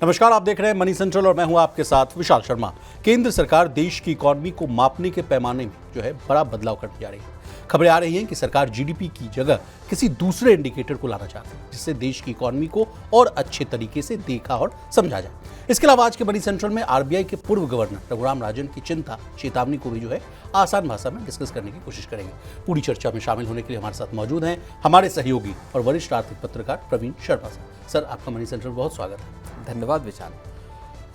नमस्कार, आप देख रहे हैं मनी सेंट्रल और मैं हूं आपके साथ विशाल शर्मा। केंद्र सरकार देश की इकॉनमी को मापने के पैमाने में बड़ा बदलाव करने जा रही है। खबरें आ रही हैं कि सरकार जीडीपी की जगह किसी दूसरे इंडिकेटर को लाना चाहती है, जिससे देश की इकॉनमी को और अच्छे तरीके से देखा और समझा जाए। इसके अलावा आज के मनी सेंट्रल में आरबीआई के पूर्व गवर्नर रघुराम राजन की चिंता चेतावनी को भी आसान भाषा में डिस्कस करने की कोशिश करेंगे। पूरी चर्चा में शामिल होने के लिए हमारे साथ मौजूद हैं हमारे सहयोगी और वरिष्ठ आर्थिक पत्रकार प्रवीण शर्मा सर। आपका मनी सेंट्रल बहुत स्वागत है। धन्यवाद विशाल।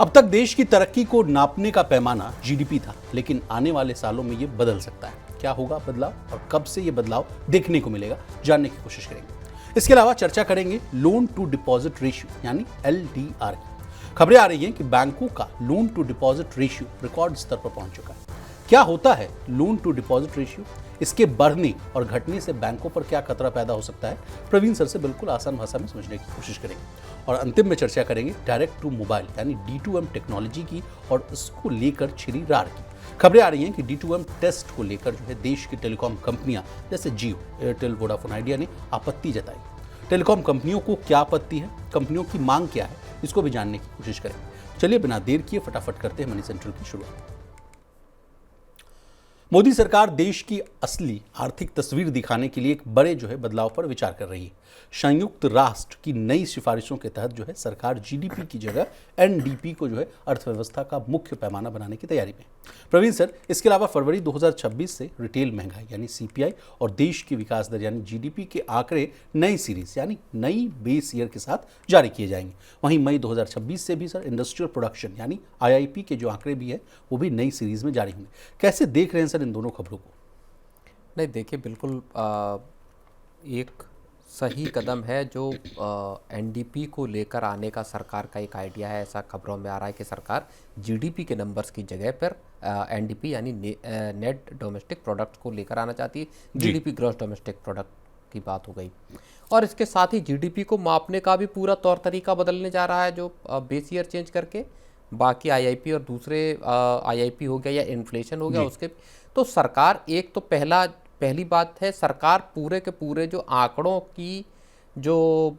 अब तक देश की तरक्की को नापने का पैमाना जीडीपी था, लेकिन आने वाले सालों में ये बदल सकता है। क्या होगा बदलाव और कब से ये बदलाव देखने को मिलेगा, जानने की कोशिश करेंगे। इसके अलावा चर्चा करेंगे लोन टू डिपॉजिट रेशियो यानी एलडीआर की। खबरें आ रही हैं कि बैंकों का loan to deposit ratio record स्तर पर पहुंच चुका है। क्या होता है लोन टू डिपॉजिट रेशियो, इसके बढ़ने और घटने से बैंकों पर क्या खतरा पैदा हो सकता है, प्रवीण सर से बिल्कुल आसान भाषा में समझने की कोशिश करेंगे। और अंतिम में चर्चा करेंगे डायरेक्ट टू मोबाइल यानी D2M टेक्नोलॉजी की और इसको लेकर छिड़ी रार की। खबरें आ रही हैं कि D2M टेस्ट को लेकर देश की टेलीकॉम कंपनियां जैसे जियो, एयरटेल, वोडाफोन आइडिया ने आपत्ति जताई। टेलीकॉम कंपनियों को क्या आपत्ति है, कंपनियों की मांग क्या है, इसको भी जानने की कोशिश करेंगे। चलिए बिना देर किए फटाफट करते हैं मनी सेंट्रल की शुरुआत। मोदी सरकार देश की असली आर्थिक तस्वीर दिखाने के लिए एक बड़े बदलाव पर विचार कर रही है। संयुक्त राष्ट्र की नई सिफारिशों के तहत सरकार जीडीपी की जगह एनडीपी को अर्थव्यवस्था का मुख्य पैमाना बनाने की तैयारी में। प्रवीण सर, इसके अलावा फरवरी 2026 से रिटेल महंगाई यानी सीपीआई और देश की विकास दर यानी जीडीपी के आंकड़े नई सीरीज यानी नई बेस ईयर के साथ जारी किए जाएंगे। वहीं मई 2026 से भी सर इंडस्ट्रियल प्रोडक्शन यानी आईआईपी के जो आंकड़े भी है वो भी नई सीरीज में जारी होंगे। कैसे देख रहे हैं सर इन दोनों खबरों को? नहीं, देखिए, बिल्कुल एक सही कदम है जो एनडीपी को लेकर आने का सरकार का एक आइडिया है। ऐसा खबरों में आ रहा है कि सरकार जीडीपी के नंबर्स की जगह पर एनडीपी यानी नेट डोमेस्टिक प्रोडक्ट को लेकर आना चाहती है। जीडीपी ग्रॉस डोमेस्टिक प्रोडक्ट की बात हो गई, और इसके साथ ही जीडीपी को मापने का भी पूरा तौर तरीका बदलने जा रहा है, जो बेस ईयर चेंज करके बाकी आईआईपी और दूसरे आईआईपी हो गया या इन्फ्लेशन हो गया उसके। तो सरकार एक तो पहली बात है, सरकार पूरे के पूरे जो आंकड़ों की जो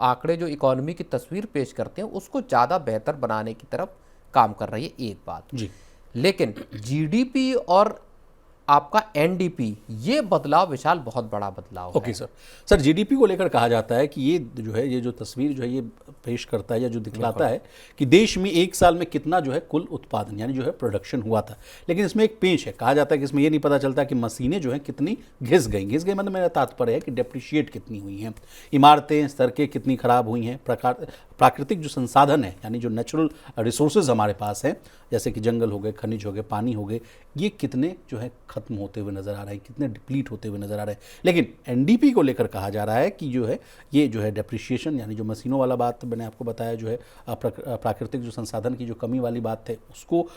आंकड़े जो इकोनॉमी की तस्वीर पेश करते हैं उसको ज़्यादा बेहतर बनाने की तरफ काम कर रही है, एक बात जी। लेकिन जीडीपी और आपका एनडीपी, ये बदलाव विशाल बहुत बड़ा बदलाव है। ओके सर, जीडीपी को लेकर कहा जाता है कि ये जो तस्वीर ये पेश करता है या जो दिखलाता है कि देश में एक साल में कितना कुल उत्पादन यानी प्रोडक्शन हुआ था। लेकिन इसमें एक पेंच है, कहा जाता है कि इसमें ये नहीं पता चलता कि मशीनें कितनी घिस गई मतलब मेरा तात्पर्य है कि डेप्रिशिएट कितनी हुई हैं, इमारतें सड़कें कितनी खराब हुई हैं, प्राकृतिक जो संसाधन है यानी जो नेचुरल रिसोर्सेज हमारे पास हैं जैसे कि जंगल हो गए, खनिज हो गए, पानी हो गए, ये कितने खत्म होते हुए नजर आ रहे हैं, कितने डिप्लीट होते हुए नजर आ रहे हैं। लेकिन एनडीपी को लेकर कहा जा रहा है कि ये डेप्रिशिएशन यानी जो मशीनों वाला बात मैंने आपको बताया प्राकृतिक जो संसाधन की जो कमी वाली बात है उसको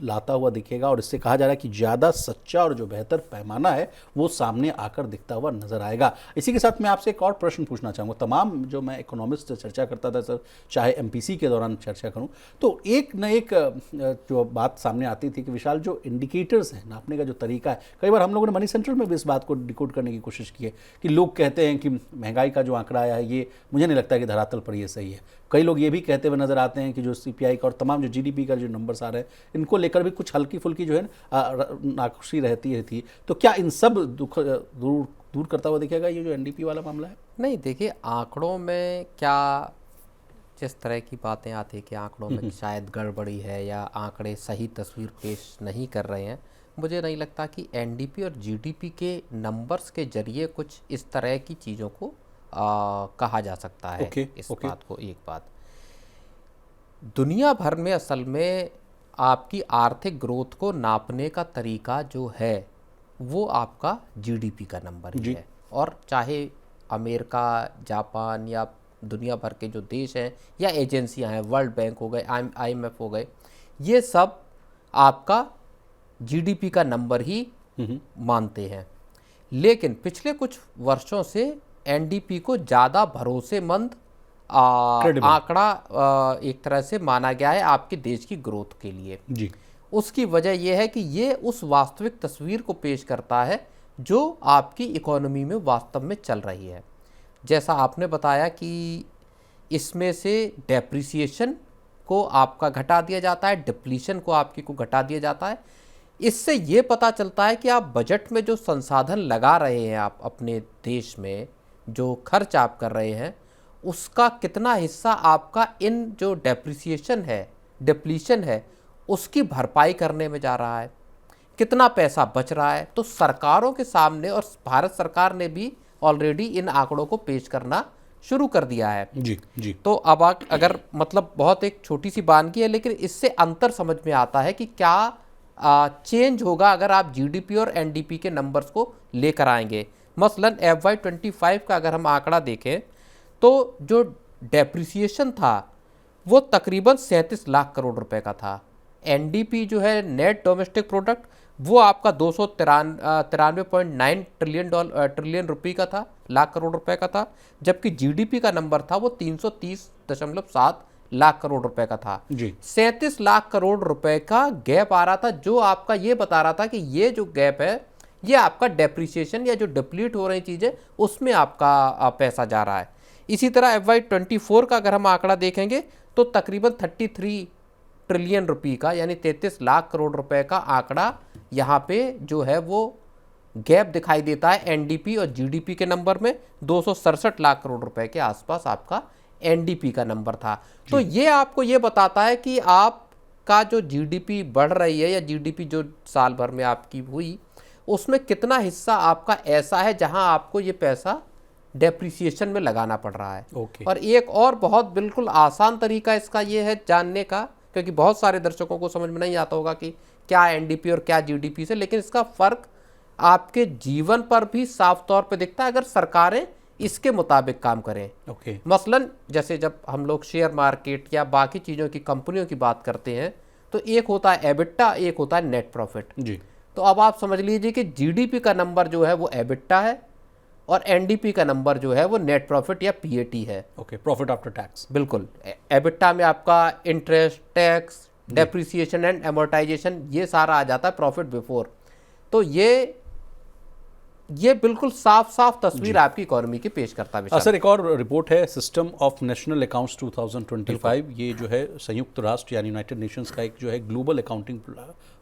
लाता हुआ दिखेगा। और इससे कहा जा रहा है कि ज़्यादा सच्चा और जो बेहतर पैमाना है वो सामने आकर दिखता हुआ नजर आएगा। इसी के साथ मैं आपसे एक और प्रश्न पूछना चाहूँगा। तमाम जो मैं इकोनॉमिस्ट से चर्चा करता था सर, चाहे एमपीसी के दौरान चर्चा करूँ, तो एक न एक जो बात सामने आती थी कि विशाल जो इंडिकेटर्स हैं नापने का जो तरीका है, कई बार हम लोगों ने मनी सेंट्रल में भी इस बात को डिकोड करने की कोशिश की है कि लोग कहते हैं कि महंगाई का जो आंकड़ा आया है ये मुझे नहीं लगता कि धरातल पर ये सही है। कई लोग ये भी कहते हुए नजर आते हैं कि जो सीपीआई का और तमाम जो जीडीपी का जो नंबर्स आ रहे हैं इनको लेकर भी कुछ हल्की फुल्की नाखुशी रहती है। तो क्या इन सब दुख दूर करता हुआ दिखेगा ये जो एनडीपी वाला मामला है? नहीं, देखिए, आंकड़ों में क्या जिस तरह की बातें आती है कि आंकड़ों में शायद गड़बड़ी है या आंकड़े सही तस्वीर पेश नहीं कर रहे हैं, मुझे नहीं लगता कि एनडीपी और जीडीपी के नंबर्स के जरिए कुछ इस तरह की चीज़ों को कहा जा सकता है। बात को एक बात, दुनिया भर में असल में आपकी आर्थिक ग्रोथ को नापने का तरीका जो है वो आपका जीडीपी का नंबर ही है। और चाहे अमेरिका, जापान या दुनिया भर के जो देश हैं या एजेंसियां हैं, वर्ल्ड बैंक हो गए, आईएमएफ हो गए, ये सब आपका जीडीपी का नंबर ही मानते हैं। लेकिन पिछले कुछ वर्षों से एनडीपी को ज़्यादा भरोसेमंद आंकड़ा एक तरह से माना गया है आपके देश की ग्रोथ के लिए जी। उसकी वजह यह है कि ये उस वास्तविक तस्वीर को पेश करता है जो आपकी इकोनॉमी में वास्तव में चल रही है। जैसा आपने बताया कि इसमें से डेप्रिसिएशन को आपका घटा दिया जाता है, डिप्लीशन को आपकी को घटा दिया जाता है। इससे ये पता चलता है कि आप बजट में जो संसाधन लगा रहे हैं, आप अपने देश में जो खर्च आप कर रहे हैं, उसका कितना हिस्सा आपका इन जो डेप्रिसिएशन है, डिप्लीशन है, उसकी भरपाई करने में जा रहा है, कितना पैसा बच रहा है। तो सरकारों के सामने, और भारत सरकार ने भी ऑलरेडी इन आंकड़ों को पेश करना शुरू कर दिया है। जी जी। तो अब अगर मतलब बहुत एक छोटी सी बानगी है, लेकिन इससे अंतर समझ में आता है कि क्या चेंज होगा अगर आप जीडीपी और एनडीपी के नंबर्स को लेकर आएंगे। मसलन FY25 का अगर हम आंकड़ा देखें तो जो डेप्रिसिएशन था वो तकरीबन 37 लाख करोड़ रुपए का था। एनडीपी जो है नेट डोमेस्टिक प्रोडक्ट, वो आपका 293.9 ट्रिलियन रुपये का था, लाख करोड़ रुपए का था। जबकि जीडीपी का नंबर था वो 330.7 लाख करोड़ रुपए का था। जी। 37 लाख करोड़ रुपए का गैप आ रहा था, जो आपका ये बता रहा था कि ये जो गैप है ये आपका डेप्रिसिएशन या जो डिप्लीट हो रही चीज़ें उसमें आपका पैसा जा रहा है। इसी तरह FY24 का अगर हम आंकड़ा देखेंगे तो तकरीबन 33 ट्रिलियन रुपये का, यानी 33 लाख करोड़ रुपए का आंकड़ा यहाँ पे जो है वो गैप दिखाई देता है एनडीपी और जीडीपी के नंबर में। 267 लाख करोड़ रुपए के आसपास आपका एनडीपी का नंबर था। तो ये आपको ये बताता है कि आपका जो जीडीपी बढ़ रही है या जीडीपी जो साल भर में आपकी हुई, उसमें कितना हिस्सा आपका ऐसा है जहां आपको ये पैसा डेप्रिसिएशन में लगाना पड़ रहा है। और एक और बहुत बिल्कुल आसान तरीका इसका ये है जानने का, क्योंकि बहुत सारे दर्शकों को समझ में नहीं आता होगा कि क्या एनडीपी और क्या जीडीपी से, लेकिन इसका फर्क आपके जीवन पर भी साफ तौर पे दिखता है अगर सरकारें इसके मुताबिक काम करें। मसलन जैसे जब हम लोग शेयर मार्केट या बाकी चीज़ों की कंपनियों की बात करते हैं तो एक होता है एबिटा, एक होता है नेट प्रॉफिट जी। तो अब आप समझ लीजिए कि जीडीपी का नंबर जो है वो एबिटा है और एनडीपी का नंबर जो है वो नेट प्रॉफिट या पीएटी है। Profit after tax. बिल्कुल। एबिटा में आपका interest, tax, depreciation and amortisation ये सारा आ जाता है, प्रॉफिट बिफोर। तो ये बिल्कुल साफ साफ तस्वीर आपकी इकोनॉमी की पेश करता है। सर, एक और रिपोर्ट है सिस्टम ऑफ नेशनल अकाउंट्स 2025। ये जो है संयुक्त राष्ट्र यानी यूनाइटेड नेशंस का एक जो है ग्लोबल अकाउंटिंग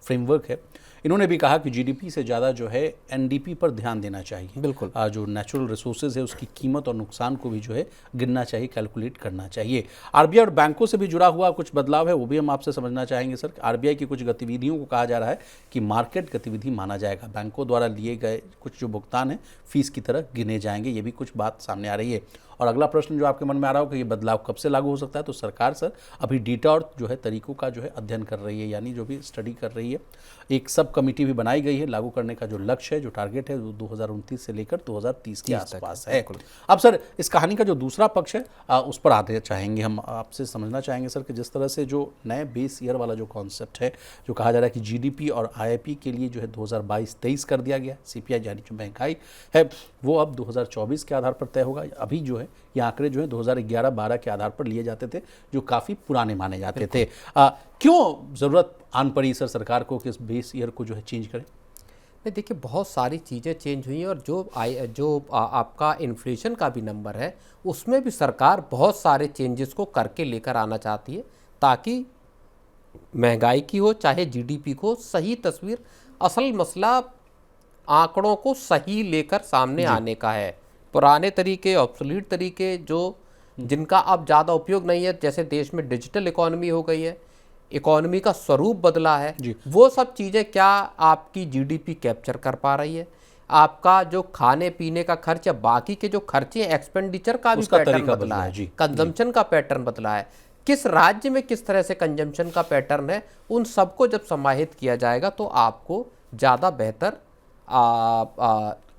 फ्रेमवर्क है। इन्होंने भी कहा कि जीडीपी से ज़्यादा जो है एनडीपी पर ध्यान देना चाहिए। बिल्कुल। जो नेचुरल रिसोर्सेज है उसकी कीमत और नुकसान को भी जो है गिनना चाहिए, कैलकुलेट करना चाहिए। आरबीआई और बैंकों से भी जुड़ा हुआ कुछ बदलाव है, वो भी हम आपसे समझना चाहेंगे सर। आरबीआई की कुछ गतिविधियों को कहा जा रहा है कि मार्केट गतिविधि माना जाएगा, बैंकों द्वारा लिए गए कुछ जो भुगतान है फीस की तरह गिने जाएंगे, ये भी कुछ बात सामने आ रही है। और अगला प्रश्न जो आपके मन में आ रहा हो कि ये बदलाव कब से लागू हो सकता है, तो सरकार सर अभी डेटा और जो है तरीकों का जो है अध्ययन कर रही है, यानी जो भी स्टडी कर रही है। एक सब कमेटी भी बनाई गई है। लागू करने का जो लक्ष्य है, जो टारगेट है, वो 2029 से लेकर 2030 के आसपास है। अब सर, इस कहानी का जो दूसरा पक्ष है उस पर आते चाहेंगे, हम आपसे समझना चाहेंगे सर कि जिस तरह से जो नए बेस ईयर वाला जो कॉन्सेप्ट है, जो कहा जा रहा है कि जीडीपी और आईआईपी के लिए जो है 2022-23 कर दिया गया, सीपीआई यानी जो महंगाई है वो अब 2024 के आधार पर तय होगा। अभी जो है ये आंकड़े जो है 2011-12 के आधार पर लिए जाते थे, जो काफ़ी पुराने माने जाते थे। क्यों ज़रूरत आन पड़ी सर सरकार को कि इस बेस ईयर को जो है चेंज करें? नहीं, देखिए बहुत सारी चीज़ें चेंज हुई हैं और जो आपका इन्फ्लेशन का भी नंबर है उसमें भी सरकार बहुत सारे चेंजेस को करके लेकर आना चाहती है, ताकि महंगाई की हो चाहे जीडीपी को सही तस्वीर। असल मसला आंकड़ों को सही लेकर सामने आने का है। पुराने तरीके, ऑब्सोलीट तरीके जो जिनका अब ज़्यादा उपयोग नहीं है, जैसे देश में डिजिटल इकोनॉमी हो गई है, इकोनॉमी का स्वरूप बदला है, वो सब चीज़ें क्या आपकी जीडीपी कैप्चर कर पा रही है? आपका जो खाने पीने का खर्च या बाकी के जो खर्चे, एक्सपेंडिचर का भी पैटर्न बदला है, कंजम्पशन का पैटर्न बदला है, किस राज्य में किस तरह से कंजम्पशन का पैटर्न है, उन सबको जब समाहित किया जाएगा तो आपको ज़्यादा बेहतर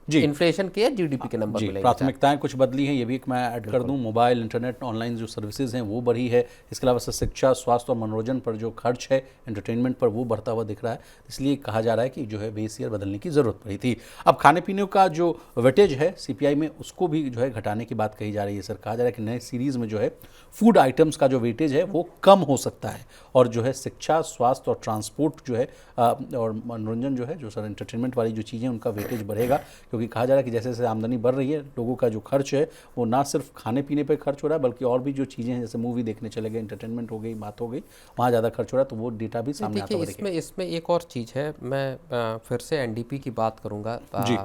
इन्फ्लेशन के या जीडीपी के नंबर मिलेंगे। प्राथमिकताएं कुछ बदली हैं, ये भी मैं ऐड कर दूं। मोबाइल, इंटरनेट, ऑनलाइन जो सर्विसेज हैं वो बढ़ी है। इसके अलावा शिक्षा, स्वास्थ्य और मनोरंजन पर जो खर्च है, एंटरटेनमेंट पर, वो बढ़ता हुआ दिख रहा है। इसलिए कहा जा रहा है कि जो है बेस ईयर बदलने की ज़रूरत पड़ी थी। अब खाने पीने का जो वेटेज है सीपीआई में, उसको भी जो है घटाने की बात कही जा रही है सर। कहा जा रहा है कि नए सीरीज़ में जो है फूड आइटम्स का जो वेटेज है वो कम हो सकता है, और जो है शिक्षा, स्वास्थ्य और ट्रांसपोर्ट जो है और मनोरंजन जो है, जो सर एंटरटेनमेंट वाली जो चीज़ें, उनका वेटेज बढ़ेगा, क्योंकि कहा जा रहा है कि जैसे जैसे आमदनी बढ़ रही है, लोगों का जो खर्च है वो ना सिर्फ खाने पीने पर खर्च हो रहा है, बल्कि और भी जो चीज़ें हैं, जैसे मूवी देखने चले गए, एंटरटेनमेंट हो गई, बात हो गई, वहाँ ज़्यादा खर्च हो रहा है। तो वो डेटा भी सामने आता देखिए, हुआ इसमें एक और चीज़ है, मैं फिर से एनडीपी की बात करूँगा। जी।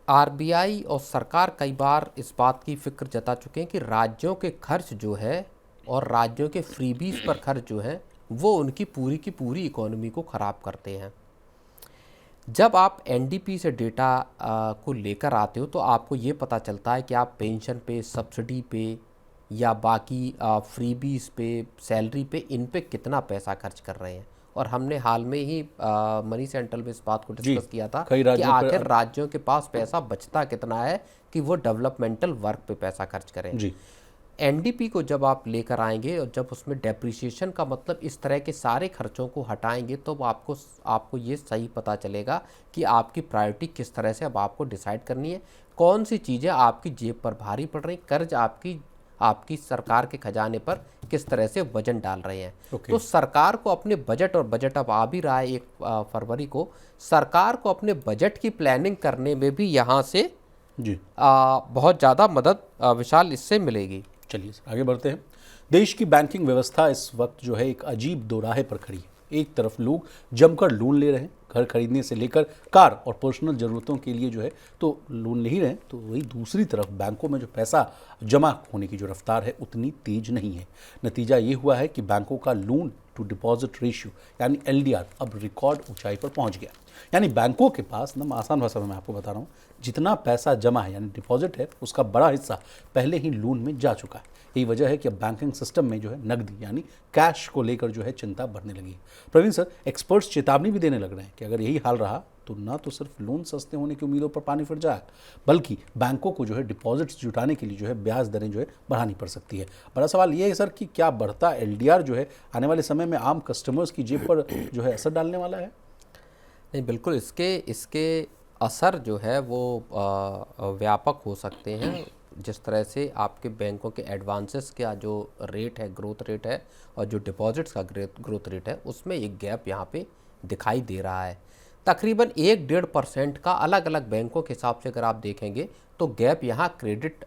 आरबीआई और सरकार कई बार इस बात की फिक्र जता चुके हैं कि राज्यों के खर्च जो है और राज्यों के फ्रीबीज पर खर्च जो है वो उनकी पूरी की पूरी इकोनॉमी को ख़राब करते हैं। जब आप एनडीपी से डेटा को लेकर आते हो तो आपको ये पता चलता है कि आप पेंशन पे, सब्सिडी पे या बाकी फ्रीबीज पे, सैलरी पे, इन पे कितना पैसा खर्च कर रहे हैं। और हमने हाल में ही मनी सेंट्रल में इस बात को डिस्कस किया था कि आखिर राज्यों के पास पैसा बचता कितना है कि वो डेवलपमेंटल वर्क पे पैसा खर्च करें। जी। एनडीपी को जब आप लेकर आएंगे और जब उसमें डेप्रिसिएशन का मतलब इस तरह के सारे खर्चों को हटाएंगे तो आपको ये सही पता चलेगा कि आपकी प्रायोरिटी किस तरह से अब आपको डिसाइड करनी है, कौन सी चीज़ें आपकी जेब पर भारी पड़ रही, कर्ज आपकी सरकार के खजाने पर किस तरह से वजन डाल रहे हैं। तो सरकार को अपने बजट, और बजट अब आ भी रहा है 1 फरवरी को, सरकार को अपने बजट की प्लानिंग करने में भी यहाँ से जी बहुत ज़्यादा मदद विशाल इससे मिलेगी। चलिए आगे बढ़ते हैं। देश की बैंकिंग व्यवस्था इस वक्त जो है एक अजीब दोराहे पर खड़ी है। एक तरफ लोग जमकर लोन ले रहे हैं, घर खरीदने से लेकर कार और पर्सनल ज़रूरतों के लिए जो है तो लोन ले ही रहे हैं, तो वही दूसरी तरफ बैंकों में जो पैसा जमा होने की जो रफ्तार है उतनी तेज नहीं है। नतीजा ये हुआ है कि बैंकों का लोन टू डिपॉजिट रेशियो यानी एलडीआर अब रिकॉर्ड ऊंचाई पर पहुंच गया। यानी बैंकों के पास, ना आसान भाषा में मैं आपको बता रहा हूँ, जितना पैसा जमा है यानी डिपॉजिट है उसका बड़ा हिस्सा पहले ही लोन में जा चुका है। यही वजह है कि अब बैंकिंग सिस्टम में जो है नकदी यानी कैश को लेकर जो है चिंता बढ़ने लगी है। प्रवीण सर, एक्सपर्ट्स चेतावनी भी देने लग रहे हैं कि अगर यही हाल रहा तो ना तो सिर्फ लोन सस्ते होने की उम्मीदों पर पानी फिर जाए, बल्कि बैंकों को जो है डिपॉजिट्स जुटाने के लिए जो है ब्याज दरें जो है बढ़ानी पड़ सकती है। बड़ा सवाल ये है सर कि क्या बढ़ता एलडीआर जो है आने वाले समय में आम कस्टमर्स की जेब पर जो है असर डालने वाला है? नहीं, बिल्कुल इसके असर जो है वो व्यापक हो सकते हैं। जिस तरह से आपके बैंकों के एडवांसेस का जो रेट है, ग्रोथ रेट है, और जो डिपॉजिट्स का ग्रोथ रेट है, उसमें एक गैप यहाँ पे दिखाई दे रहा है। तकरीबन 1-1.5% का अलग अलग बैंकों के हिसाब से अगर आप देखेंगे तो गैप यहाँ क्रेडिट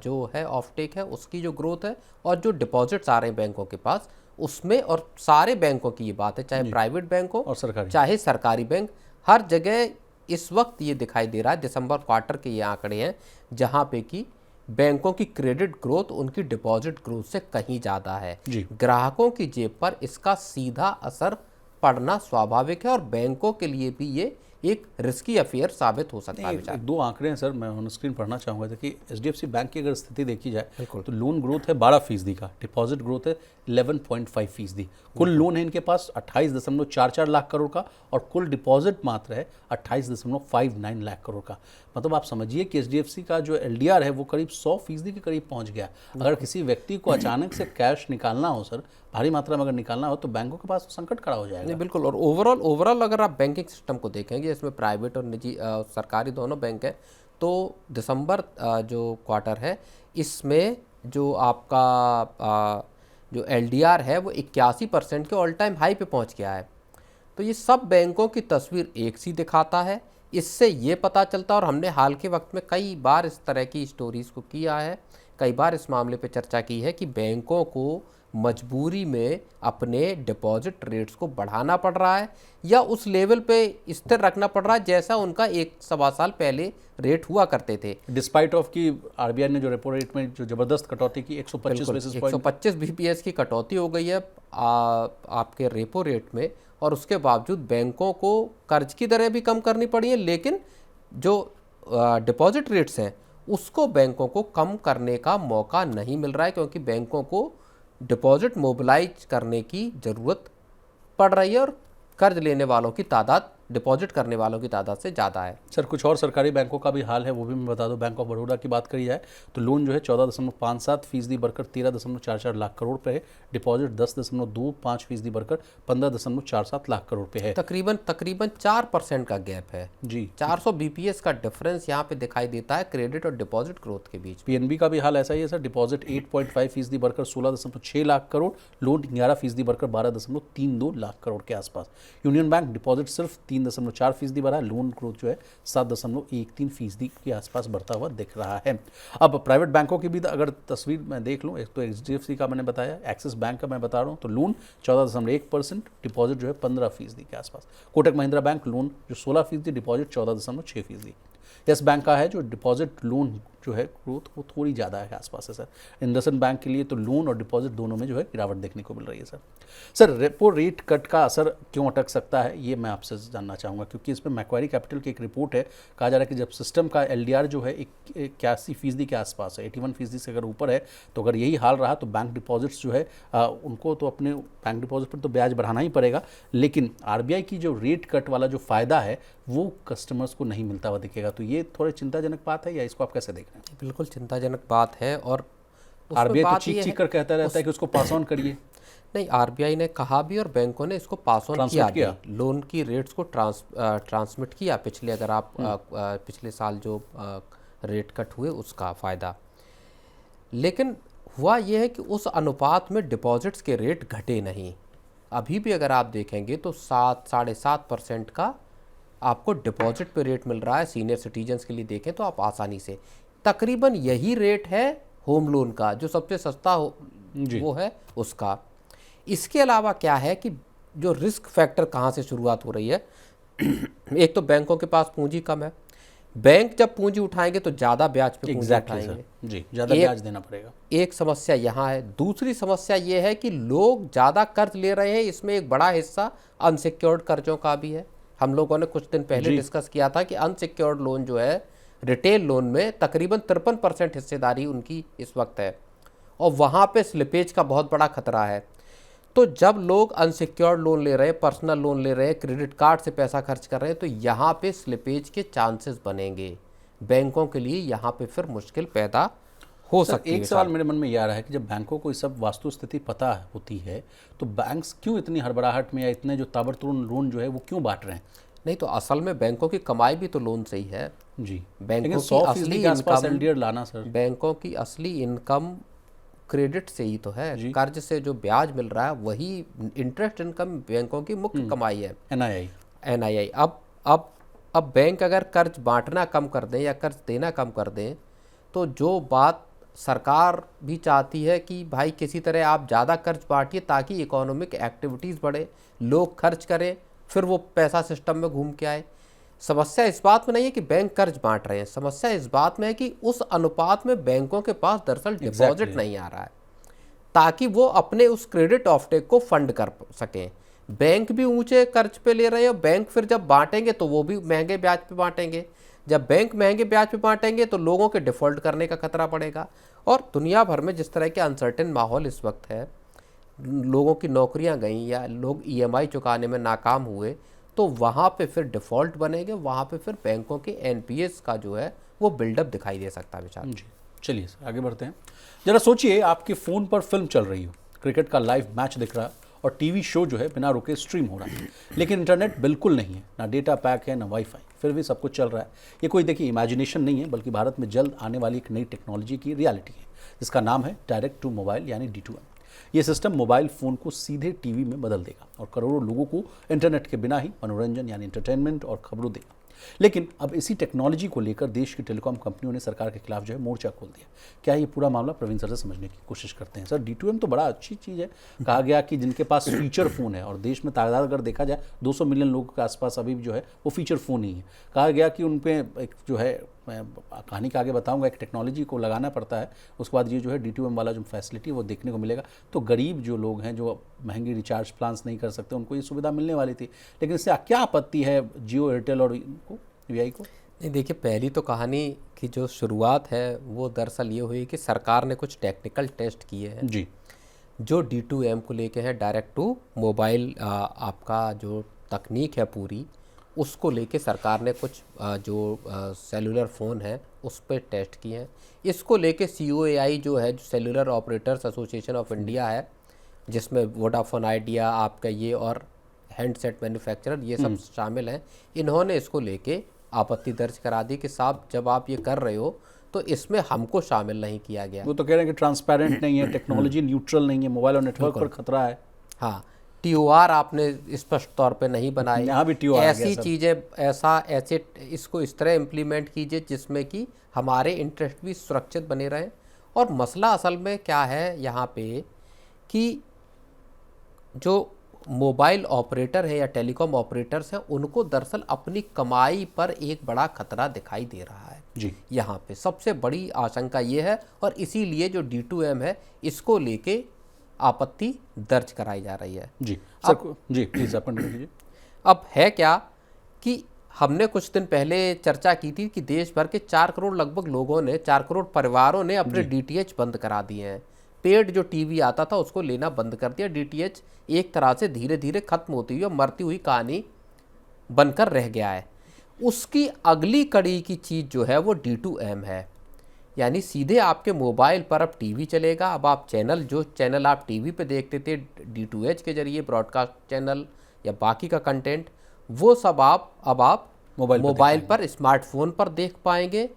जो है ऑफ टेक है उसकी जो ग्रोथ है और जो डिपॉजिट्स आ रहे हैं बैंकों के पास उसमें, और सारे बैंकों की ये बात है, चाहे प्राइवेट बैंक हो और सरकारी, चाहे सरकारी बैंक, हर जगह इस वक्त ये दिखाई दे रहा है। दिसंबर क्वार्टर के ये आंकड़े हैं जहाँ पे कि बैंकों की क्रेडिट ग्रोथ उनकी डिपॉजिट ग्रोथ से कहीं ज़्यादा है। ग्राहकों की जेब पर इसका सीधा असर पड़ना स्वाभाविक है और बैंकों के लिए भी ये एक रिस्की अफेयर साबित हो सकता है। 2 आंकड़े हैं सर, मैं ऑन स्क्रीन पढ़ना चाहूँगा। देखिए, एचडीएफसी बैंक की अगर स्थिति देखी जाए तो लोन ग्रोथ है 12% का, डिपॉजिट ग्रोथ है 11.5%। कुल लोन है इनके पास 28.44 लाख करोड़ का और कुल डिपॉजिट मात्र है 28.59 लाख करोड़ का। मतलब आप समझिए कि एचडीएफसी का जो एलडीआर है वो करीब 100% के करीब पहुंच गया। अगर किसी व्यक्ति को अचानक से कैश निकालना हो सर, भारी मात्रा में अगर निकालना हो, तो बैंकों के पास संकट खड़ा हो जाएगा। नहीं, बिल्कुल। और ओवरऑल अगर आप बैंकिंग सिस्टम को देखेंगे, इसमें प्राइवेट और निजी सरकारी दोनों बैंक हैं, तो दिसंबर जो क्वार्टर है इसमें जो आपका जो एलडीआर है वो 81% के ऑल टाइम हाई पे पहुंच गया है। तो ये सब बैंकों की तस्वीर एक सी दिखाता है। इससे ये पता चलता है, और हमने हाल के वक्त में कई बार इस तरह की स्टोरीज़ को किया है, कई बार इस मामले पे चर्चा की है कि बैंकों को मजबूरी में अपने डिपॉजिट रेट्स को बढ़ाना पड़ रहा है या उस लेवल पे स्थिर रखना पड़ रहा है जैसा उनका 1-1.25 साल पहले रेट हुआ करते थे। डिस्पाइट ऑफ कि आरबीआई ने जो रेपो रेट में जो जबरदस्त कटौती की, 125 बेसिस पॉइंट, 125 बीपीएस की कटौती हो गई है आपके रेपो रेट में, और उसके बावजूद बैंकों को कर्ज की दरें भी कम करनी पड़ी है, लेकिन जो डिपॉजिट रेट्स हैं उसको बैंकों को कम करने का मौका नहीं मिल रहा है, क्योंकि बैंकों को डिपॉजिट मोबिलाइज करने की ज़रूरत पड़ रही है और कर्ज लेने वालों की तादाद डिपॉजिट करने वालों की तादाद से ज़्यादा है। सर, कुछ और सरकारी बैंकों का भी हाल है, वो भी मैं बता दूं। बैंक ऑफ बड़ौदा की बात करी जाए तो लोन जो है 14.57% बढ़कर 13.44 लाख करोड़ पे है, डिपॉजिट 10.25% बढ़कर 15.47 लाख करोड़ पे है। तकरीबन 4% का गैप है जी। 400 बीपीएस का डिफरेंस यहाँ पे दिखाई देता है क्रेडिट और डिपॉजिट ग्रोथ के बीच। पीएनबी का भी हाल ऐसा ही है सर, डिपॉजिट 8.5% बढ़कर 16.6 लाख करोड़, लोन 11% बढ़कर 12.32 लाख करोड़ के आसपास। यूनियन बैंक डिपॉजिट सिर्फ 3.4% बढ़ा है। लोन ग्रोथ जो है 7.13% के आसपास बढ़ता हुआ दिख रहा है। अब प्राइवेट बैंकों की भी अगर तस्वीर मैं देख लूँ, एक तो HDFC का मैंने बताया, एक्सिस बैंक का मैं बता रहा हूँ, तो लोन 14.1%, डिपॉजिट जो है 15% के आसपास। कोटक महिंद्रा बैंक लोन जो 16%, डिपॉजिट 14.6%। यस बैंक का है जो डिपॉजिट लोन जो है ग्रोथ वो थोड़ी ज़्यादा है आसपास है सर। इंडसइंड बैंक के लिए तो लोन और डिपॉजिट दोनों में जो है गिरावट देखने को मिल रही है sir. Sir repo rate cut का असर क्यों अटक सकता है, ये मैं आपसे जानना चाहूँगा, क्योंकि इसमें मैक्वारी कैपिटल की एक रिपोर्ट है, कहा जा रहा है कि जब सिस्टम का LDR जो है 81% के आसपास है, 81% से अगर ऊपर है, तो अगर यही हाल रहा तो बैंक डिपॉजिट्स जो है उनको तो अपने बैंक डिपॉजिट पर तो ब्याज बढ़ाना ही पड़ेगा, लेकिन RBI की जो रेट कट वाला जो फ़ायदा है वो कस्टमर्स को नहीं मिलता हुआ दिखेगा। तो ये थोड़ी चिंताजनक बात है, या इसको आप कैसे देख रहे हैं? बिल्कुल चिंताजनक बात है। और RBI तो चीख कर कहता रहता है कि उसको पास ऑन करिए। नहीं, RBI ने कहा भी और बैंकों ने इसको पास ऑन किया भी। लोन की रेट्स को ट्रांसमिट किया पिछले, अगर आप पिछले साल जो रेट कट हुए उसका फ़ायदा। लेकिन हुआ यह है कि उस अनुपात में डिपॉजिट्स के रेट घटे नहीं। अभी भी अगर आप देखेंगे तो 7-7.5% का आपको डिपॉजिट पे रेट मिल रहा है। सीनियर सिटीजन्स के लिए देखें तो आप आसानी से, तकरीबन यही रेट है होम लोन का, जो सबसे सस्ता हो वो है उसका। इसके अलावा क्या है कि जो रिस्क फैक्टर कहाँ से शुरुआत हो रही है, एक तो बैंकों के पास पूंजी कम है, बैंक जब पूंजी उठाएंगे तो ज़्यादा ब्याज पे पूंजी उठाएंगे जी, ज़्यादा ब्याज देना पड़ेगा। एक समस्या यहाँ है। दूसरी समस्या ये है कि लोग ज़्यादा कर्ज ले रहे हैं, इसमें एक बड़ा हिस्सा अनसिक्योर्ड कर्जों का भी है। हम लोगों ने कुछ दिन पहले डिस्कस किया था कि अनसिक्योर्ड लोन जो है रिटेल लोन में तकरीबन 53% हिस्सेदारी उनकी इस वक्त है, और वहाँ पे स्लिपेज का बहुत बड़ा खतरा है। तो जब लोग अनसिक्योर्ड लोन ले रहे हैं, पर्सनल लोन ले रहे हैं, क्रेडिट कार्ड से पैसा खर्च कर रहे हैं, तो यहाँ पे स्लिपेज के चांसेस बनेंगे। बैंकों के लिए यहाँ पे फिर मुश्किल पैदा हो सकती है। एक सवाल मेरे मन में ये आ रहा है कि जब बैंकों को ये सब वास्तु स्थिति पता होती है, तो बैंक्स क्यों इतनी हड़बड़ाहट में या इतने जो ताबड़तोड़ लोन जो है वो क्यों बांट रहे हैं? नहीं, तो असल में बैंकों की कमाई भी तो लोन से ही है जी। बैंकों की असली इनकम लाना सर, बैंकों की असली इनकम क्रेडिट से ही तो है। कर्ज से जो ब्याज मिल रहा है वही इंटरेस्ट इनकम बैंकों की मुख्य कमाई है, NII। अब बैंक अगर कर्ज बांटना कम कर दें या कर्ज देना कम कर दें, तो जो बात सरकार भी चाहती है कि भाई किसी तरह आप ज़्यादा कर्ज बांटिए ताकि इकोनॉमिक एक्टिविटीज़ बढ़े, लोग खर्च करें, फिर वो पैसा सिस्टम में घूम के आए। समस्या इस बात में नहीं है कि बैंक कर्ज बांट रहे हैं, समस्या इस बात में है कि उस अनुपात में बैंकों के पास दरअसल डिपॉजिट नहीं आ रहा है, ताकि वो अपने उस क्रेडिट ऑफटेक को फंड कर सकें। बैंक भी ऊंचे कर्ज पे ले रहे हैं, बैंक फिर जब बांटेंगे तो वो भी महंगे ब्याज पे बांटेंगे। जब बैंक महंगे ब्याज पे बांटेंगे तो लोगों के डिफ़ॉल्ट करने का खतरा पड़ेगा। और दुनिया भर में जिस तरह के अनसर्टेन माहौल इस वक्त है, लोगों की नौकरियां गई या लोग EMI चुकाने में नाकाम हुए, तो वहाँ पे फिर डिफ़ॉल्ट बनेंगे, वहाँ पे फिर बैंकों के NPS का जो है वो बिल्डअप दिखाई दे सकता है बेचारा जी। चलिए आगे बढ़ते हैं। जरा सोचिए आपके फ़ोन पर फिल्म चल रही हो, क्रिकेट का लाइव मैच दिख रहा है और TV शो जो है बिना रुके स्ट्रीम हो रहा है, लेकिन इंटरनेट बिल्कुल नहीं है, ना डेटा पैक है ना वाईफाई, फिर भी सब कुछ चल रहा है। ये कोई देखिए इमेजिनेशन नहीं है, बल्कि भारत में जल्द आने वाली एक नई टेक्नोलॉजी की रियलिटी है, जिसका नाम है डायरेक्ट टू मोबाइल यानी D2M। ये सिस्टम मोबाइल फ़ोन को सीधे TV में बदल देगा और करोड़ों लोगों को इंटरनेट के बिना ही मनोरंजन यानी एंटरटेनमेंट और खबरों देगा। लेकिन अब इसी टेक्नोलॉजी को लेकर देश की टेलीकॉम कंपनियों ने सरकार के खिलाफ जो है मोर्चा खोल दिया। क्या ये पूरा मामला प्रवीण सर से समझने की कोशिश करते हैं। सर, D2M तो बड़ा अच्छी चीज़ है। कहा गया कि जिनके पास फीचर फ़ोन है, और देश में तादाद अगर देखा जाए 200 मिलियन लोगों के आसपास अभी भी जो है वो फीचर फ़ोन ही है। कहा गया कि उन पर एक जो है, मैं कहानी का आगे बताऊंगा, एक टेक्नोलॉजी को लगाना पड़ता है, उसके बाद ये जो है D2M वाला जो फैसिलिटी वो देखने को मिलेगा। तो गरीब जो लोग हैं जो महंगे रिचार्ज प्लान्स नहीं कर सकते, उनको ये सुविधा मिलने वाली थी। लेकिन इससे क्या आपत्ति है जियो, एयरटेल और इनको VI को? नहीं, देखिए, पहली तो कहानी की जो शुरुआत है वो दरअसल ये हुई कि सरकार ने कुछ टेक्निकल टेस्ट किए हैं जी, जो D2M को लेके है, डायरेक्ट टू मोबाइल आपका जो तकनीक है पूरी, उसको लेके सरकार ने कुछ जो सेलुलर फ़ोन है उस पर टेस्ट किए हैं। इसको लेके COAI जो है, जो cellular operators association of India है, जिसमें वोडाफोन आइडिया आपका ये और हैंडसेट मैन्युफैक्चरर ये सब शामिल हैं, इन्होंने इसको लेके आपत्ति दर्ज करा दी कि साहब जब आप ये कर रहे हो तो इसमें हमको शामिल नहीं किया गया। वो तो कह रहे हैं कि ट्रांसपेरेंट नहीं है, टेक्नोलॉजी न्यूट्रल नहीं है, मोबाइल और नेटवर्क पर खतरा है। हाँ, TOR आपने स्पष्ट तौर पे नहीं बनाई। यहाँ भी TOR आ गया ऐसी सर। चीज़ें ऐसे इसको इस तरह इम्प्लीमेंट कीजिए जिसमें कि हमारे इंटरेस्ट भी सुरक्षित बने रहें। और मसला असल में क्या है यहाँ पे कि जो मोबाइल ऑपरेटर है या टेलीकॉम ऑपरेटर्स हैं, उनको दरअसल अपनी कमाई पर एक बड़ा खतरा दिखाई दे रहा है जी यहाँ पे। सबसे बड़ी आशंका ये है और इसीलिए जो D2M है इसको लेके आपत्ति दर्ज कराई जा रही है। जी सर, जी प्लीज़ आप कंटिन्यू कीजिए। अब है क्या कि हमने कुछ दिन पहले चर्चा की थी कि देश भर के 4 करोड़ लगभग लोगों ने, 4 करोड़ परिवारों ने अपने DTH बंद करा दिए हैं। पेड जो टीवी आता था उसको लेना बंद कर दिया। DTH एक तरह से धीरे धीरे खत्म होती हुई और मरती हुई कहानी बनकर रह गया है। उसकी अगली कड़ी की चीज़ जो है वो D2M है, यानी सीधे आपके मोबाइल पर अब टीवी चलेगा। अब आप जो चैनल आप टीवी पे देखते थे D2H के जरिए, ब्रॉडकास्ट चैनल या बाकी का कंटेंट, वो सब अब आप मोबाइल पर स्मार्टफोन पर देख पाएंगे।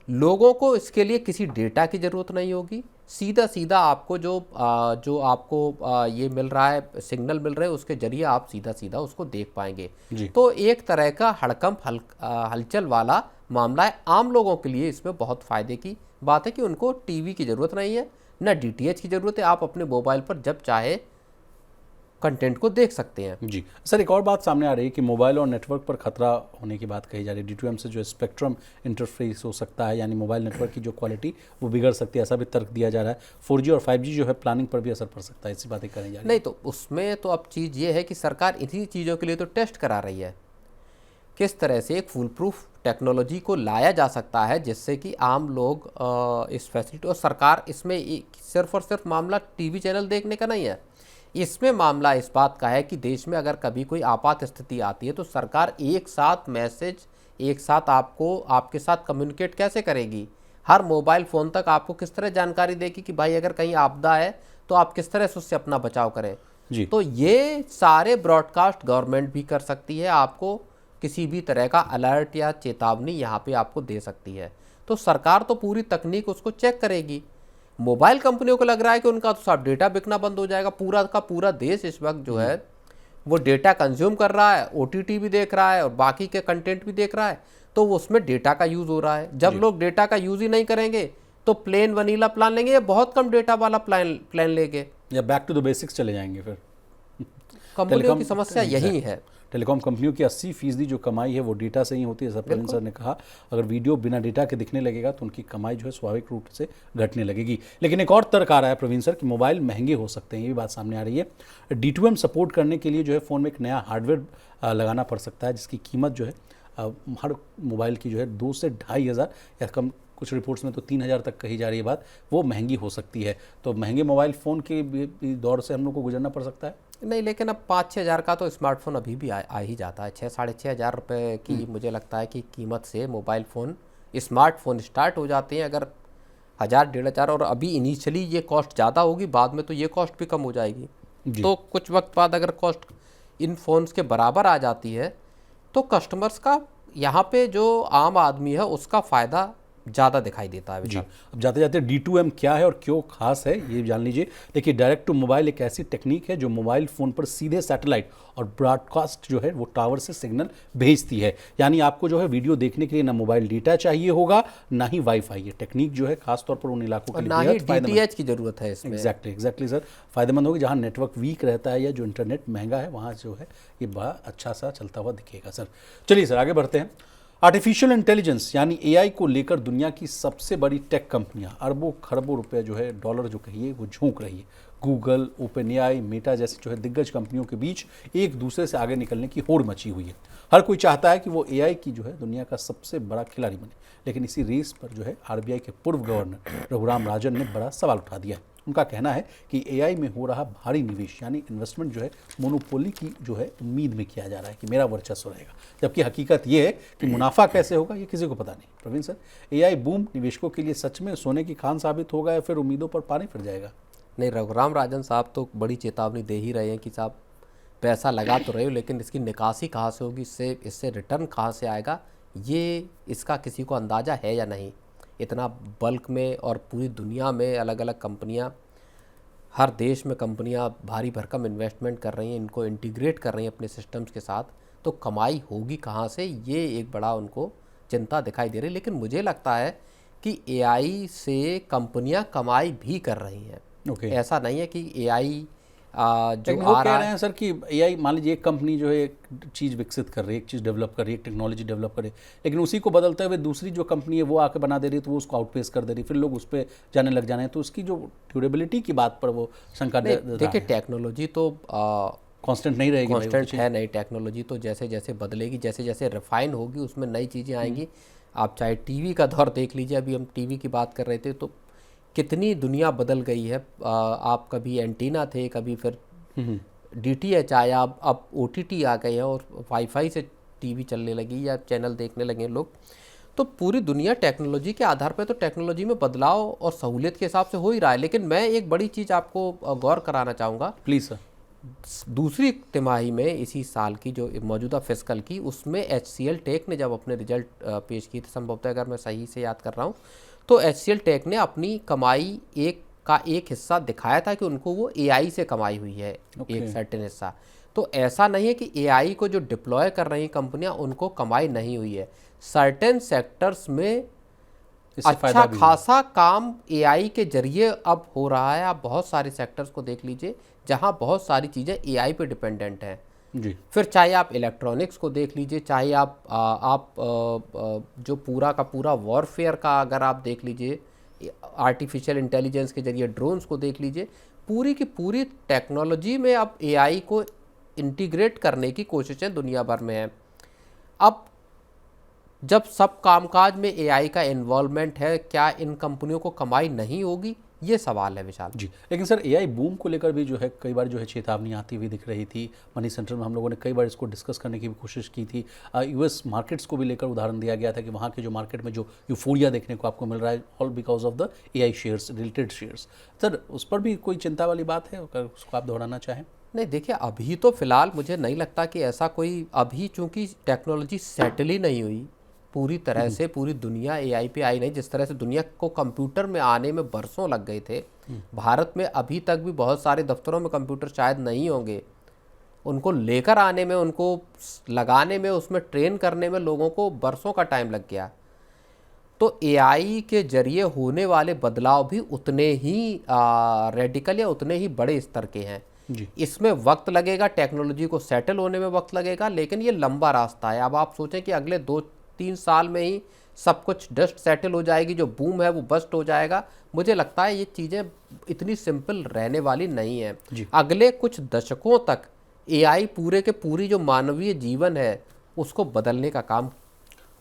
लोगों को इसके लिए किसी डेटा की ज़रूरत नहीं होगी। सीधा आपको जो आपको ये मिल रहा है, सिग्नल मिल रहे हैं, उसके जरिए आप सीधा उसको देख पाएंगे। तो एक तरह का हड़कंप हलचल वाला मामला है। आम लोगों के लिए इसमें बहुत फ़ायदे की बात है कि उनको टीवी की ज़रूरत नहीं है, ना DTH की ज़रूरत है। आप अपने मोबाइल पर जब चाहे कंटेंट को देख सकते हैं। जी सर, एक और बात सामने आ रही है कि मोबाइल और नेटवर्क पर खतरा होने की बात कही जा रही है। D2M से जो स्पेक्ट्रम इंटरफेस हो सकता है, यानी मोबाइल नेटवर्क की जो क्वालिटी वो बिगड़ सकती है, ऐसा भी तर्क दिया जा रहा है। 4G और 5G जो है प्लानिंग पर भी असर पड़ सकता है, ऐसी बातें करी जा रही है। नहीं, तो उसमें तो अब चीज़ ये है कि सरकार इन्हीं चीज़ों के लिए तो टेस्ट करा रही है, किस तरह से एक फुल प्रूफ टेक्नोलॉजी को लाया जा सकता है जिससे कि आम लोग इस फैसिलिटी, और सरकार इसमें सिर्फ और सिर्फ मामला टीवी चैनल देखने का नहीं है, इसमें मामला इस बात का है कि देश में अगर कभी कोई आपात स्थिति आती है तो सरकार एक साथ मैसेज, एक साथ आपके साथ कम्युनिकेट कैसे करेगी। हर मोबाइल फ़ोन तक आपको किस तरह जानकारी देगी कि भाई अगर कहीं आपदा है तो आप किस तरह से उससे अपना बचाव करें। जी तो ये सारे ब्रॉडकास्ट गवर्नमेंट भी कर सकती है, आपको किसी भी तरह का अलर्ट या चेतावनी यहाँ पे आपको दे सकती है। तो सरकार तो पूरी तकनीक उसको चेक करेगी। मोबाइल कंपनियों को लग रहा है कि उनका तो सब डेटा बिकना बंद हो जाएगा। पूरा का पूरा देश इस वक्त जो है वो डेटा कंज्यूम कर रहा है, OTT भी देख रहा है और बाकी के कंटेंट भी देख रहा है, तो उसमें डेटा का यूज़ हो रहा है। जब लोग डेटा का यूज़ ही नहीं करेंगे तो प्लेन वनीला प्लान लेंगे या बहुत कम डेटा वाला प्लान लेंगे, या बैक टू द बेसिक्स चले जाएंगे। फिर कंपनियों की समस्या यही है। टेलीकॉम कंपनियों की 80% जो कमाई है वो डेटा से ही होती है। प्रवीण सर ने कहा अगर वीडियो बिना डेटा के दिखने लगेगा तो उनकी कमाई जो है स्वाभाविक रूप से घटने लगेगी। लेकिन एक और तर्क आ रहा है प्रवीण सर कि मोबाइल महंगे हो सकते हैं, ये भी बात सामने आ रही है। D2M सपोर्ट करने के लिए जो है फ़ोन में एक नया हार्डवेयर लगाना पड़ सकता है, जिसकी कीमत जो है हर मोबाइल की जो है 2 से 2.5 हज़ार या कम, कुछ रिपोर्ट्स में तो 3 हज़ार तक कही जा रही है बात, वो महंगी हो सकती है। तो महंगे मोबाइल फ़ोन के दौर से हम लोग को गुजरना पड़ सकता है। नहीं, लेकिन अब 5-6 हज़ार का तो स्मार्टफोन अभी भी आ ही जाता है। 6-6.5 हज़ार रुपये की मुझे लगता है कि कीमत से मोबाइल फ़ोन, स्मार्टफोन स्टार्ट हो जाते हैं। अगर 1,000-1,500, और अभी इनिशियली ये कॉस्ट ज़्यादा होगी, बाद में तो ये कॉस्ट भी कम हो जाएगी। तो कुछ वक्त बाद अगर कॉस्ट इन फ़ोन्स के बराबर आ जाती है तो कस्टमर्स का, यहाँ पे जो आम आदमी है उसका फ़ायदा ज़्यादा दिखाई देता है। जी, अब जाते जाते D2M क्या है और क्यों खास है ये जान लीजिए। देखिए, डायरेक्ट टू मोबाइल एक ऐसी टेक्निक है जो मोबाइल फ़ोन पर सीधे सैटेलाइट और ब्रॉडकास्ट जो है वो टावर से सिग्नल भेजती है। यानी आपको जो है वीडियो देखने के लिए ना मोबाइल डेटा चाहिए होगा, ना ही वाईफाई। ये टेक्निक जो है खासतौर पर उन इलाकों के लिए ना ही DTH की ज़रूरत है इसमें। एग्जैक्टली सर, फ़ायदेमंद होगी। जहाँ नेटवर्क वीक रहता है या जो इंटरनेट महंगा है वहाँ जो है ये बड़ा अच्छा सा चलता हुआ दिखेगा सर। चलिए सर आगे बढ़ते हैं। आर्टिफिशियल इंटेलिजेंस यानी AI को लेकर दुनिया की सबसे बड़ी टेक कंपनियां अरबों खरबों रुपए जो है, डॉलर जो कहिए, वो झोंक रही है। गूगल, OpenAI, मेटा जैसी जो है दिग्गज कंपनियों के बीच एक दूसरे से आगे निकलने की होड़ मची हुई है। हर कोई चाहता है कि वो AI की जो है दुनिया का सबसे बड़ा खिलाड़ी बने। लेकिन इसी रेस पर जो है RBI के पूर्व गवर्नर रघुराम राजन ने बड़ा सवाल उठा दिया है। उनका कहना है कि AI में हो रहा भारी निवेश यानी इन्वेस्टमेंट जो है मोनोपोली की जो है उम्मीद में किया जा रहा है कि मेरा वर्चस्व रहेगा, जबकि हकीकत ये है कि मुनाफा कैसे होगा ये किसी को पता नहीं। प्रवीण सर, AI बूम निवेशकों के लिए सच में सोने की खान साबित होगा या फिर उम्मीदों पर पानी फिर जाएगा? नहीं, रघुराम राजन साहब तो बड़ी चेतावनी दे ही रहे हैं कि साहब पैसा लगा तो रहे हो, लेकिन इसकी निकासी कहाँ से होगी, इससे रिटर्न कहाँ से आएगा, ये इसका किसी को अंदाज़ा है या नहीं। इतना बल्क में और पूरी दुनिया में अलग अलग कंपनियां हर देश में कंपनियां भारी भरकम इन्वेस्टमेंट कर रही हैं, इनको इंटीग्रेट कर रही हैं अपने सिस्टम्स के साथ, तो कमाई होगी कहाँ से, ये एक बड़ा उनको चिंता दिखाई दे रही है। लेकिन मुझे लगता है कि एआई से कंपनियां कमाई भी कर रही हैं। ओके। ऐसा नहीं है कि एआई जो लेकिन वो आ कह रहा रहे है, हैं सर कि एआई, मान लीजिए एक कंपनी जो है एक चीज़ विकसित कर रही है, एक चीज़ डेवलप कर रही है, एक टेक्नोलॉजी डेवलप कर रही है, लेकिन उसी को बदलते हुए दूसरी जो कंपनी है वो आके बना दे रही है, तो वो उसको आउटपेस कर दे रही है, फिर लोग उस पर जाने लग जाने हैं, तो उसकी जो ड्यूरेबिलिटी की बात पर वो शंका देखिए टेक्नोलॉजी तो कांस्टेंट नहीं रहेगी भाई, वो तो कांस्टेंट है नहीं। टेक्नोलॉजी तो जैसे जैसे बदलेगी, जैसे जैसे रिफाइन होगी, उसमें नई चीज़ें आएंगी। आप चाहे टीवी का दौर देख लीजिए, अभी हम टीवी की बात कर रहे थे, तो कितनी दुनिया बदल गई है। आप कभी एंटीना थे, कभी फिर डीटीएच आया, अब ओटीटी आ गए हैं और वाईफाई से टीवी चलने लगी या चैनल देखने लगे लोग। तो पूरी दुनिया टेक्नोलॉजी के आधार पर, तो टेक्नोलॉजी में बदलाव और सहूलियत के हिसाब से हो ही रहा है। लेकिन मैं एक बड़ी चीज़ आपको गौर कराना चाहूँगा। Please sir. दूसरी तिमाही में इसी साल की जो मौजूदा फिस्कल की, उसमें HCL टेक ने जब अपने रिजल्ट पेश किए थे, संभवतः अगर मैं सही से याद कर रहा हूँ, तो HCL टेक ने अपनी कमाई एक हिस्सा दिखाया था कि उनको वो AI से कमाई हुई है, एक सर्टेन हिस्सा। तो ऐसा नहीं है कि AI को जो डिप्लॉय कर रही कंपनियां उनको कमाई नहीं हुई है। सर्टेन सेक्टर्स में अच्छा खासा काम AI के जरिए अब हो रहा है। आप बहुत सारे सेक्टर्स को देख लीजिए जहां बहुत सारी चीज़ें AI पे डिपेंडेंट हैं जी। फिर चाहे आप इलेक्ट्रॉनिक्स को देख लीजिए, चाहे आप जो पूरा का पूरा वॉरफेयर का अगर आप देख लीजिए, आर्टिफिशियल इंटेलिजेंस के जरिए ड्रोन्स को देख लीजिए, पूरी की पूरी टेक्नोलॉजी में अब AI को इंटीग्रेट करने की कोशिशें दुनिया भर में हैं। अब जब सब कामकाज में AI का इन्वॉल्वमेंट है, क्या इन कंपनियों को कमाई नहीं होगी, ये सवाल है विशाल जी। लेकिन सर AI बूम को लेकर भी जो है कई बार जो है चेतावनी आती हुई दिख रही थी। मनी सेंटर में हम लोगों ने कई बार इसको डिस्कस करने की भी कोशिश की थी। US मार्केट्स को भी लेकर उदाहरण दिया गया था कि वहाँ के जो मार्केट में जो यूफोरिया देखने को आपको मिल रहा है, all because of the AI shares, related shares. Sir उस पर भी कोई चिंता वाली बात है, अगर उसको आप दोहराना चाहें? नहीं, देखिए अभी तो फिलहाल मुझे नहीं लगता कि ऐसा कोई, अभी चूंकि टेक्नोलॉजी सेटल ही नहीं हुई पूरी तरह से, पूरी दुनिया AI पे आई नहीं। जिस तरह से दुनिया को कंप्यूटर में आने में बरसों लग गए थे, भारत में अभी तक भी बहुत सारे दफ्तरों में कंप्यूटर शायद नहीं होंगे। उनको लेकर आने में, उनको लगाने में, उसमें ट्रेन करने में लोगों को बरसों का टाइम लग गया। तो AI के जरिए होने वाले बदलाव भी उतने ही रेडिकल या उतने ही बड़े स्तर के हैं जी। इसमें वक्त लगेगा, टेक्नोलॉजी को सेटल होने में वक्त लगेगा, लेकिन ये लंबा रास्ता है। अब आप सोचें कि अगले 2-3 साल में ही सब कुछ डस्ट सेटल हो जाएगी, जो बूम है वो बस्ट हो जाएगा। मुझे लगता है ये चीज़ें इतनी सिंपल रहने वाली नहीं है। अगले कुछ दशकों तक AI पूरे के पूरी जो मानवीय जीवन है उसको बदलने का काम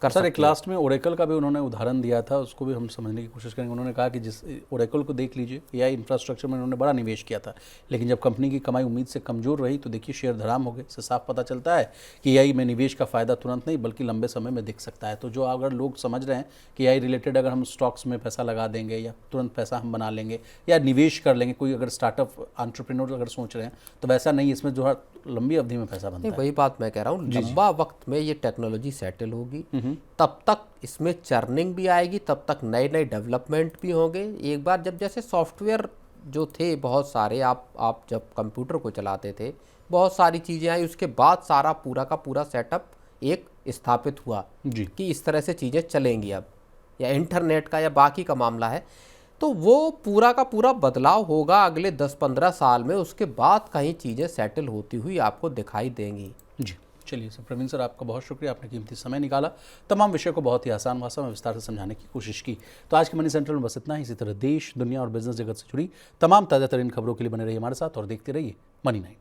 कर सर, सकती एक लास्ट में ओरेकल का भी उन्होंने उदाहरण दिया था, उसको भी हम समझने की कोशिश करेंगे। उन्होंने कहा कि जिस ओरेकल को देख लीजिए, AI इंफ्रास्ट्रक्चर में उन्होंने बड़ा निवेश किया था, लेकिन जब कंपनी की कमाई उम्मीद से कमज़ोर रही तो देखिए शेयर धराम हो गए। इससे साफ पता चलता है कि AI में निवेश का फ़ायदा तुरंत नहीं बल्कि लंबे समय में दिख सकता है। तो जो अगर लोग समझ रहे हैं कि AI रिलेटेड अगर हम स्टॉक्स में पैसा लगा देंगे या तुरंत पैसा हम बना लेंगे या निवेश कर लेंगे, कोई अगर स्टार्टअप एंटरप्रेन्योर अगर सोच रहे हैं, तो वैसा नहीं, इसमें जो है लंबी अवधि में पैसा बनता है। वही बात मैं कह रहा हूँ, लंबा वक्त में ये टेक्नोलॉजी सेटल होगी, तब तक इसमें चर्निंग भी आएगी, तब तक नए नए डेवलपमेंट भी होंगे। एक बार जब जैसे सॉफ्टवेयर जो थे बहुत सारे, आप जब कंप्यूटर को चलाते थे बहुत सारी चीज़ें आई, उसके बाद सारा पूरा का पूरा सेटअप एक स्थापित हुआ जी। कि इस तरह से चीज़ें चलेंगी अब, या इंटरनेट का या बाकी का मामला है। तो वो पूरा का पूरा बदलाव होगा अगले 10-15 साल में, उसके बाद कहीं चीज़ें सेटल होती हुई आपको दिखाई देंगी। जी। चलिए सर, प्रवीण सर आपका बहुत शुक्रिया, आपने कीमती समय निकाला, तमाम विषय को बहुत ही आसान भाषा में विस्तार से समझाने की कोशिश की। तो आज के मनी सेंट्रल में बस इतना ही। इसी तरह देश, दुनिया और बिजनेस जगत से जुड़ी तमाम ताज़ा तरीन खबरों के लिए बने रहिए हमारे साथ और देखते रहिए मनी 9।